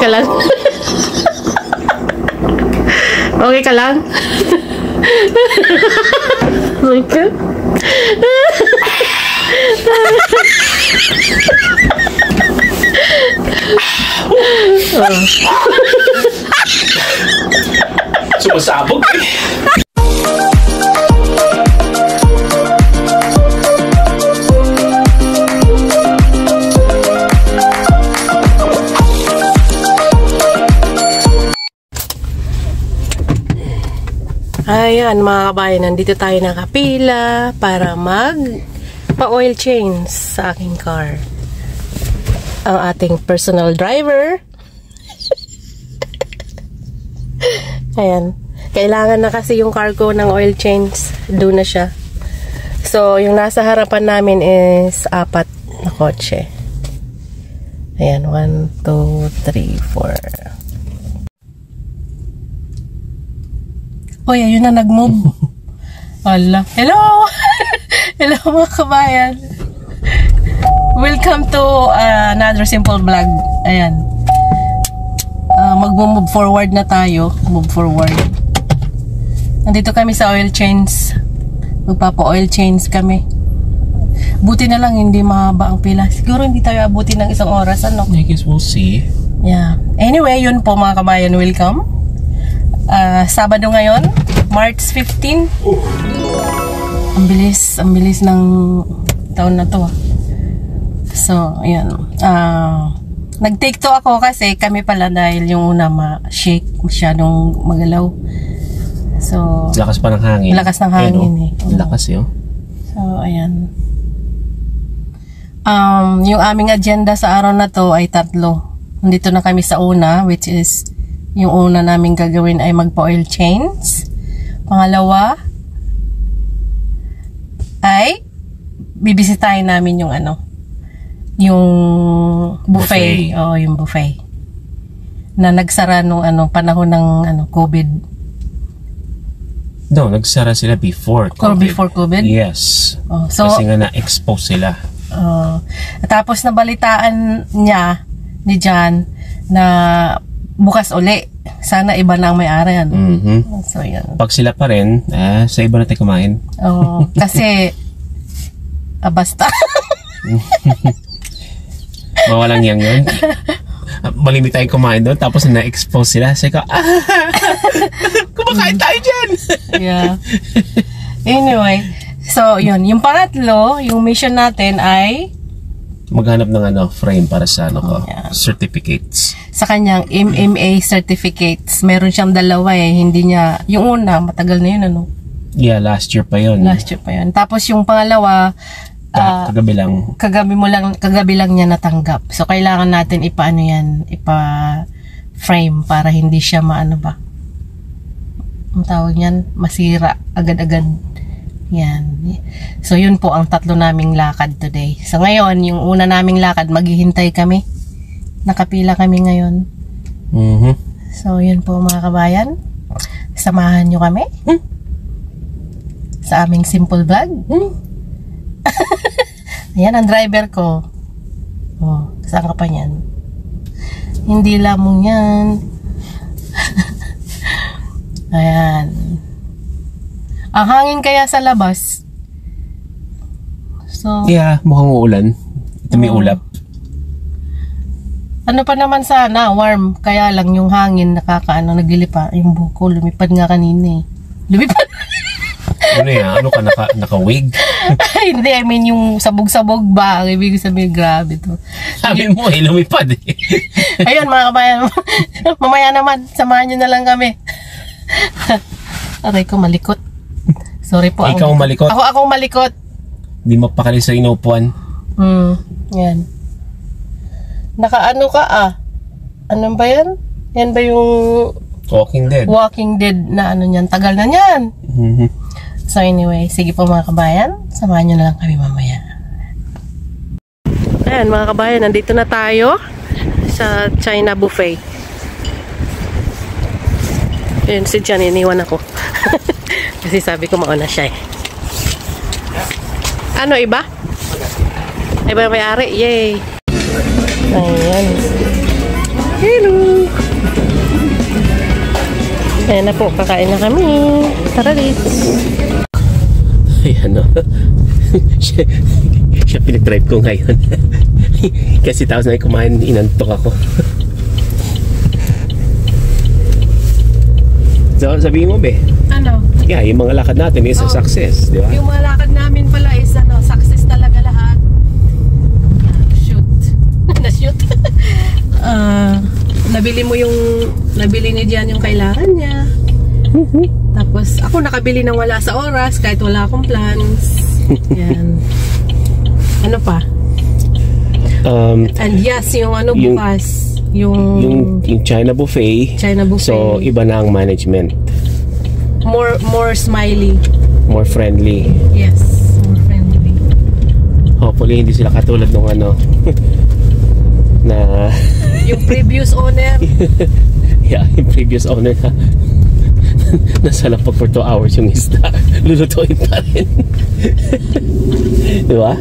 ka lang? Okay ka lang? Okay ka? Sumasabog eh. Ayan mga kabayan, nandito tayo nakapila para pa-oil change sa aking car. Ang ating personal driver. Ayan. Kailangan na kasi yung car ko ng oil change. Doon na siya. So, yung nasa harapan namin is 4 na kotse. Ayan, 1, 2, 3, 4. Oy, ayun na nag-move. Wala. Hello! Hello mga kabayan. Welcome to another simple vlog. Ayan. Mag-move forward na tayo. Move forward. Nandito kami sa oil change. Magpapa-oil change kami. Buti na lang hindi mahaba ang pila. Siguro hindi tayo abuti ng 1 oras. Ano? I guess we'll see. Yeah. Anyway, yun po mga kabayan. Welcome. Sabado ngayon, March 15. Ang bilis ng taon na to. So, ayan. Nag-take to ako kasi kami pala dahil yung una ma-shake, masyadong magalaw. So, lakas pa ng hangin. Lakas ng hangin eh. Lakas yun. So, ayan. Yung aming agenda sa araw na to ay 3. Nandito na kami sa una, which is yung una namin gagawin ay magpa-oil change. Pangalawa ay bibisitahin namin yung yung buffet. Oh, yung buffet. Na nagsara nung panahon ng COVID. No, nagsara sila before COVID. Or before COVID? Yes. Oh, so, kasi nga na-expose sila. Tapos nabalitaan niya ni John na bukas uli. Sana iba na ang may-ari. So, yan. Pag sila pa rin, sa iba natin kumain. Kasi, basta. Mawalang yang yun. Malimit tayong kumain doon, tapos na-expose sila. Sabi ko, kumakain tayo dyan! Yeah. Anyway, so, yun. Yung pangatlo, yung mission natin ay maghanap ng frame para sa yeah, certificates. Sa kanyang MMA certificates. Meron siyang 2 eh. Hindi niya, yung una, matagal na yun Yeah, last year pa yun. Last year pa yun. Tapos yung pangalawa, kagabi lang. Kagabi lang niya natanggap. So, kailangan natin ipa-frame para hindi siya ang tawag niyan, masira agad-agad. Yan. So, yun po ang 3 naming lakad today. So, ngayon, yung una naming lakad, maghihintay kami. Nakapila kami ngayon. So, yun po mga kabayan. Samahan nyo kami sa aming simple vlog. Ayan ang driver ko. Oh, saan ka pa yan? Hindi lamang yan. Ayan. Ang hangin kaya sa labas. So, yeah, mukhang uulan. Ito may ulap. Ano pa naman sana, warm. Kaya lang yung hangin naglilipa. Yung buko, lumipad nga kanina eh. Lumipad. Ano yan? Ano ka, naka-wig? Hindi, I mean yung sabog-sabog ba. Ang ibig sabihin, grabe to. Sabi mo lumipad eh. Ayun mga kabayan. Mamaya naman, samahan nyo na lang kami. Aray ko, malikot. Sorry po. Ikaw malikot? Ako malikot. Di mapakali sa inupuan. Yan. Nakaano ka Ano ba yan? Yan ba yung Walking Dead? Walking Dead na niyan. Tagal na niyan. So anyway, sige po mga kabayan. Samahan nyo na lang kami mamaya. Ayan mga kabayan, nandito na tayo sa China buffet. Ayan si John, iniwan ako. Kasi sabi ko mauna siya eh. Ano iba? Iba yung may-ari? Yay! Ayan. Hello! Ayan na po, kakain na kami. Tara, Ritz. Ayan, no? siya pinag-drive ko ngayon. Kasi tapos na kumain, inantok ako. So, sabihin mo, be? Ano? Yeah, yung mga lakad natin is a success, di ba? Yung mga lakad namin pala is success talaga lahat. Shoot. Na-shoot. Nabili ni Dian yung kailangan niya. Tapos, ako nakabili ng wala sa oras kahit wala akong plans. Yan. Ano pa? And yes, yung bukas. Yung China buffet. So, iba na ang management. More smiley. More friendly. Yes, more friendly. Hopefully, hindi sila katulad nung na yung previous owner. Yeah, yung previous owner na nasa lapag for 2 hours yung isda. Lulutuin pa rin. Diba?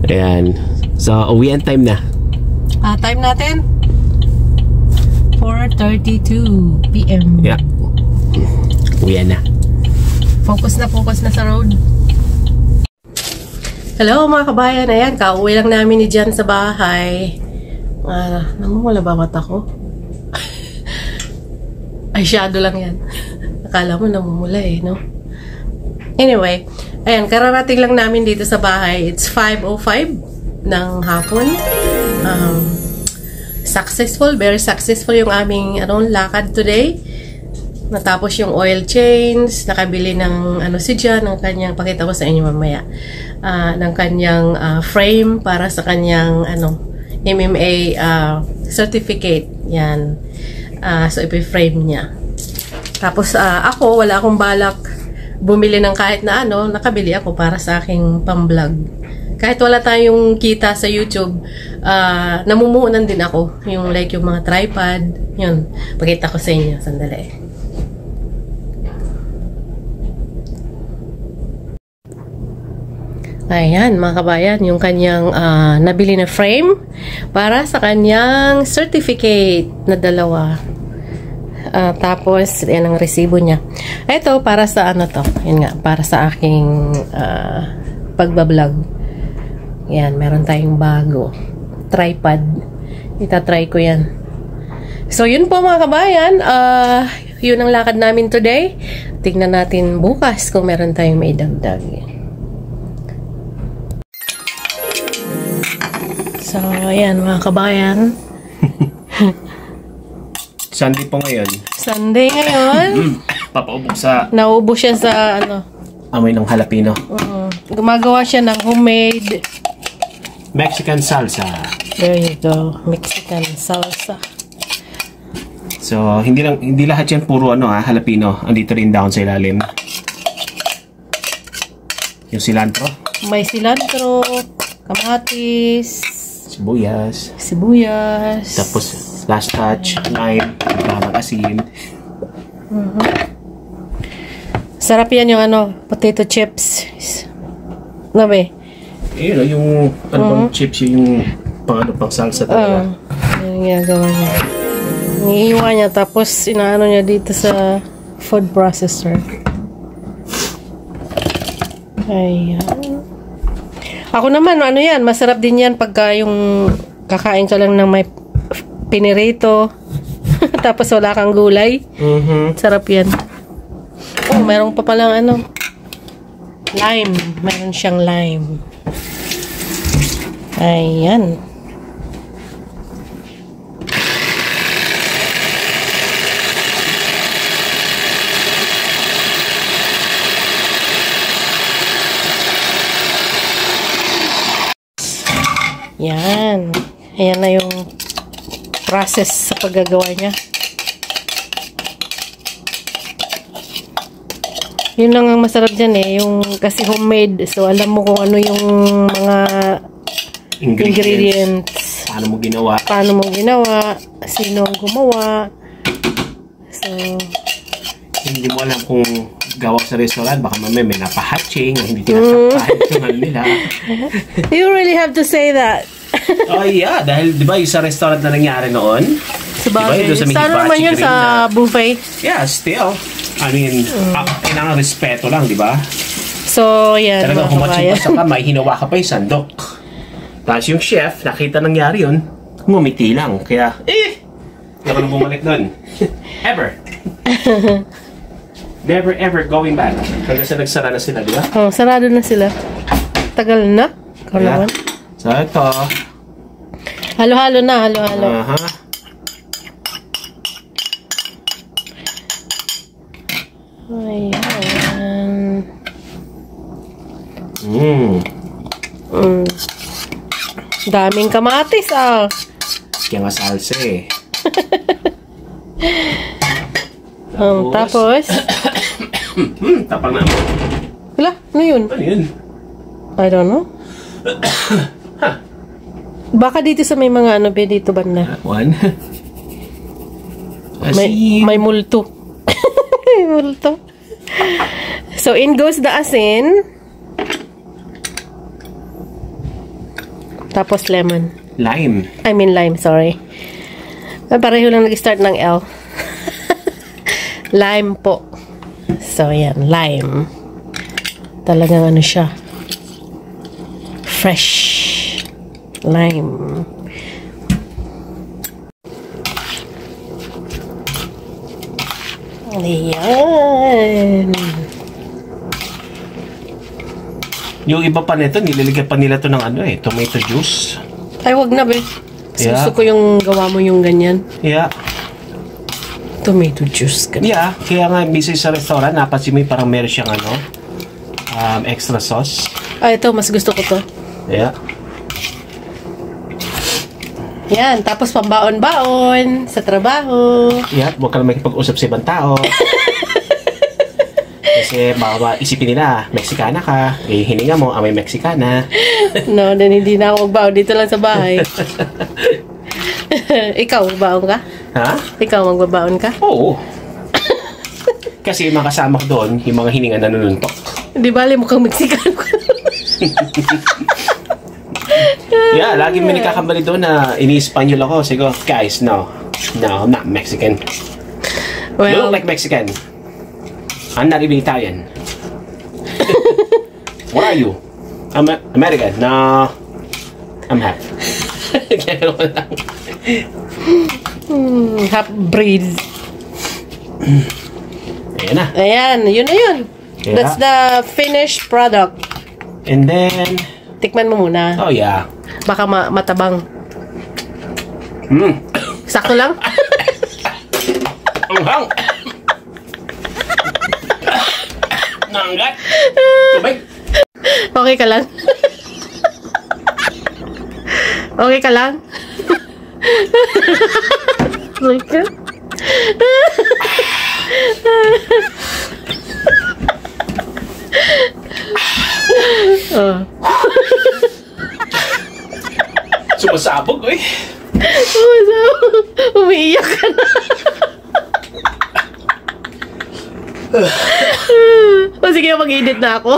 Ayan. So, uwian time na. Time natin 4:32 PM. Yeah. Uwian na. Focus na sa road. Hello mga kabayan. Ayan, kauwi lang namin ni Jan sa bahay. Namumula ba mata ko? Ay, shadow lang yan. Akala mo namumula no? Anyway, ayan, kararating lang namin dito sa bahay. It's 5:05 ng hapon. Very successful yung aming lakad today. Natapos yung oil change, nakabili ng si Jan, ng kanyang, pakita ko sa inyo mamaya, ng kanyang frame para sa kanyang MMA certificate. Yan. So, ipi-frame niya. Tapos, ako, wala akong balak bumili ng kahit na nakabili ako para sa aking pang-vlog. Kahit wala tayong kita sa YouTube, namumuhunan din ako. Yung mga tripod. Yun. Pakita ko sa inyo. Sandali. Ayan, mga kabayan, yung kanyang nabili na frame para sa kanyang certificate na 2. Tapos, yan ang resibo niya. Ito, para sa to? Yan nga, para sa aking pagbablog. Yan, meron tayong bago. Tripod. Itatry ko yan. So, yun po mga kabayan. Yun ang lakad namin today. Tignan natin bukas kung meron tayong may dagdag. So, ayan mga kabayan. Sunday po ngayon. Sunday ngayon. Papaubok sa... Naubo siya sa amoy ng jalapeno. Gumagawa siya ng homemade Mexican salsa. There you go. Mexican salsa. So, hindi lahat yan puro jalapeno. Andito rin down sa ilalim. Yung cilantro. May cilantro, kamatis, sibuyas. Tapos, last touch, lime, parang asin. Sarap yan yung potato chips. Nabe? Yung bang chips, yung pang salsa talaga. Yung ginagawa niya. Iniiwa niya, tapos inaano niya dito sa food processor. Ayan. Ako naman, yan, masarap din yan pagka yung kakain ka lang ng may pinirito. Tapos wala kang gulay. Sarap yan. Oh, meron pa palang lime. Meron siyang lime. Ayan. Yan. Ayan na yung process sa paggagawa niya. Yun lang ang masarap dyan yung kasi homemade. So, alam mo kung ano yung mga ingredients. Paano mo ginawa. Sino ang gumawa. So, hindi mo alam kung gawa sa restaurant. Baka mamaya may napahatching o hindi tinasakpahan nila. You really have to say that. Oh yeah, dahil di ba yung sa restaurant na nangyari noon, Sabagay. Doon sa may Saan naman hibachi yun green sa na- buffet? Yeah, still. I mean, kailangan respeto lang, di ba? So, yan Talagang mga humatsin kabayan. pa sa kamay, hinawa ka pa yung sandok. Tapos yung chef, nakita nangyari yun, ngumiti lang. Kaya, hindi ako nang bumalik doon. Ever. Never ever going back. Hanggang sa nagsara na sila, di ba? Oh, sarado na sila. Tagal na. Ikaw naman. So, ito. Halo-halo na, halo-halo. Aha. Ayan. Daming kamatis, ah. Kaya nga salsa eh. Tapos, Tapang na. wala, ano yun? Ano yun? I don't know. Baka dito sa may mga ano, dito banda. One. May multo. May multo. So, in goes the asin. Tapos lemon. Lime. I mean lime, sorry. Pareho lang nag-start ng L. Lime po. So, yan. Lime. Talagang ano siya. Fresh. Lime. Ayan. Yung iba pa nito, nililigyan pa nila to ng ano eh, tomato juice. Ay, wag na, be. Yeah. Gusto ko yung gawa mo yung ganyan. Yeah. Tomato juice. Ganyan. Yeah, kaya nga busy sa restaurant, napansin mo yung parang meron siyang ano, extra sauce. Ah, ito. Mas gusto ko to. Yeah. Yan. Tapos pambaon-baon sa trabaho. Yeah, huwag ka na makipag-usap sa ibang tao. Kasi baka isipin nila, Meksikana ka, eh hininga mo, may Meksikana. No, then hindi na ako magbaon. Dito lang sa bahay. Ikaw, magbaon ka? Ha? Ikaw, magbabaon ka? Oo. Kasi yung mga kasama ko doon, yung mga hininga na nanununtok. Di ba, mukhang Meksikano ka? Yeah, lagi may nakakambali doon na ini-Espanyol ako. Siguro, guys, no. No, I'm not Mexican. You Well, look like Mexican. I'm not even Italian. What are you? I'm American. No. I'm half. half breed. Ayan na. Ayan, yun na yun. Yeah. That's the finished product. And then, Tikman mo muna. oh yeah. Baka matabang. Sakto lang? Anghang. Nanggat. Tubig. Okay ka lang? Okay ka lang? Okay ka? Oh. Sumasabog, eh. Umiiyak ka na. O sige, mag-edit na ako.